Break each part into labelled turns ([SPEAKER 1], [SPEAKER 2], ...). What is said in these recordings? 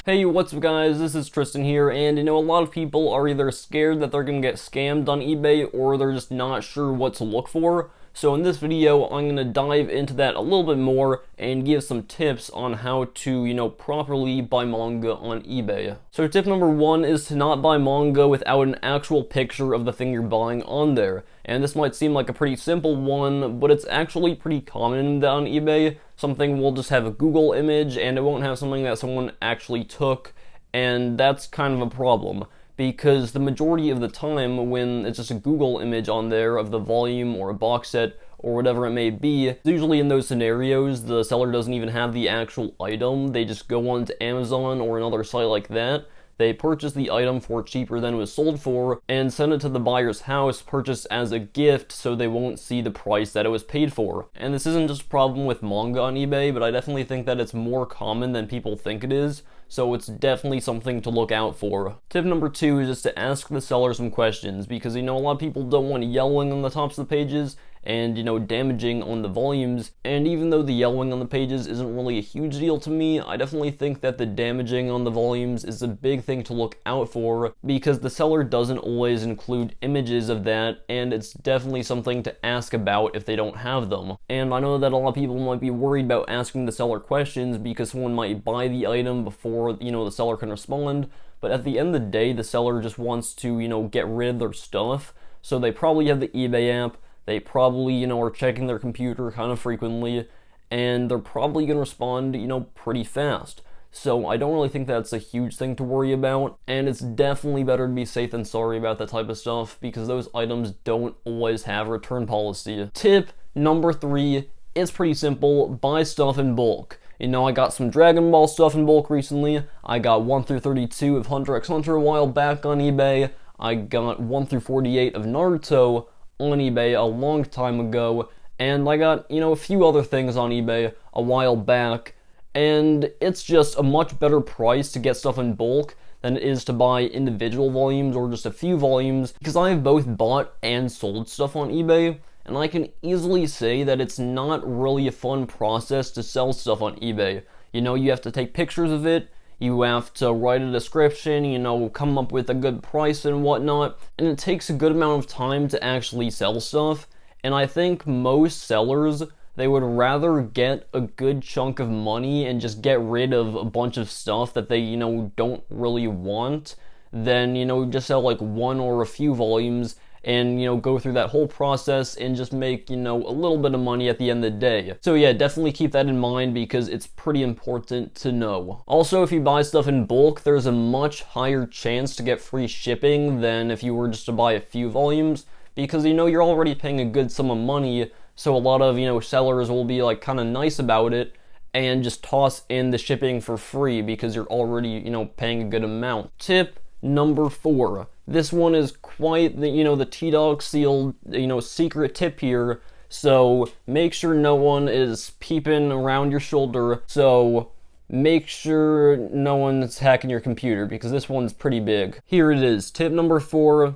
[SPEAKER 1] Hey, what's up guys, this is Tristan here, and a lot of people are either scared that they're gonna get scammed on eBay, or they're just not sure what to look for. So in this video, I'm gonna dive into that a little bit more and give some tips on how to, properly buy manga on eBay. So tip number one is to not buy manga without an actual picture of the thing you're buying on there. And this might seem like a pretty simple one, but it's actually pretty common on eBay. Something will just have a Google image and it won't have something that someone actually took, and that's kind of a problem. Because the majority of the time when it's just a Google image on there of the volume or a box set or whatever it may be, usually in those scenarios the seller doesn't even have the actual item. They just go on to Amazon or another site like that. They purchase the item for cheaper than it was sold for and send it to the buyer's house purchased as a gift, so they won't see the price that it was paid for. And this isn't just a problem with manga on eBay, but I definitely think that it's more common than people think it is, so it's definitely something to look out for. Tip number two is just to ask the seller some questions, because a lot of people don't want yelling on the tops of the pages and damaging on the volumes. And even though the yellowing on the pages isn't really a huge deal to me, I definitely think that the damaging on the volumes is a big thing to look out for, because the seller doesn't always include images of that, and it's definitely something to ask about if they don't have them. And I know that a lot of people might be worried about asking the seller questions because someone might buy the item before the seller can respond, but at the end of the day the seller just wants to get rid of their stuff, so they probably have the eBay app. They probably, are checking their computer kind of frequently, and they're probably going to respond, pretty fast. So I don't really think that's a huge thing to worry about, and it's definitely better to be safe than sorry about that type of stuff, because those items don't always have a return policy. Tip number three is pretty simple: buy stuff in bulk. I got some Dragon Ball stuff in bulk recently. I got 1 through 32 of Hunter x Hunter a while back on eBay. I got 1 through 48 of Naruto on eBay a long time ago, and I got, a few other things on eBay a while back, and it's just a much better price to get stuff in bulk than it is to buy individual volumes or just a few volumes, because I have both bought and sold stuff on eBay, and I can easily say that it's not really a fun process to sell stuff on eBay. You have to take pictures of it, you have to write a description, come up with a good price and whatnot, and it takes a good amount of time to actually sell stuff. And I think most sellers, they would rather get a good chunk of money and just get rid of a bunch of stuff that they, don't really want, than, just sell like one or a few volumes and, go through that whole process and just make, a little bit of money at the end of the day. So yeah, definitely keep that in mind, because it's pretty important to know. Also, if you buy stuff in bulk, there's a much higher chance to get free shipping than if you were just to buy a few volumes, because, you're already paying a good sum of money, so a lot of, sellers will be like kind of nice about it and just toss in the shipping for free because you're already, paying a good amount. Tip number four. This one is quite the T-Dog sealed, secret tip here, so make sure no one is peeping around your shoulder, so make sure no one's hacking your computer, because this one's pretty big. Here it is. Tip number four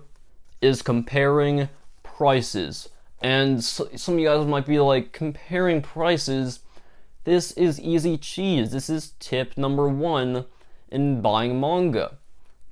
[SPEAKER 1] is comparing prices. And some of you guys might be like, comparing prices? This is easy cheese. This is tip number one in buying manga.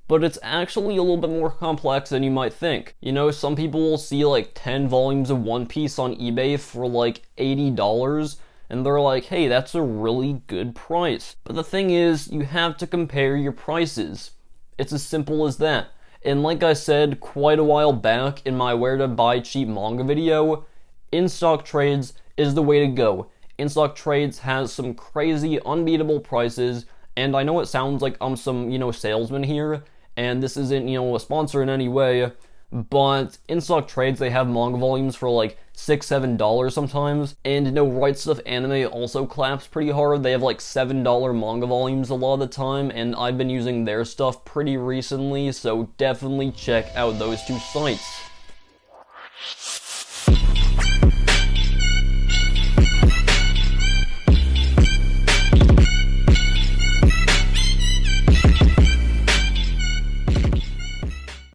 [SPEAKER 1] But it's actually a little bit more complex than you might think. Some people will see like 10 volumes of One Piece on eBay for like $80, and they're like, hey, that's a really good price. But the thing is, you have to compare your prices. It's as simple as that. And like I said quite a while back in my Where to Buy Cheap Manga video, in-stock trades is the way to go. In-stock trades has some crazy, unbeatable prices, and I know it sounds like I'm some, salesman here, and this isn't, a sponsor in any way, but in-stock trades, they have manga volumes for like $6, $7 sometimes, and Right Stuff Anime also claps pretty hard. They have like $7 manga volumes a lot of the time, and I've been using their stuff pretty recently, so definitely check out those two sites.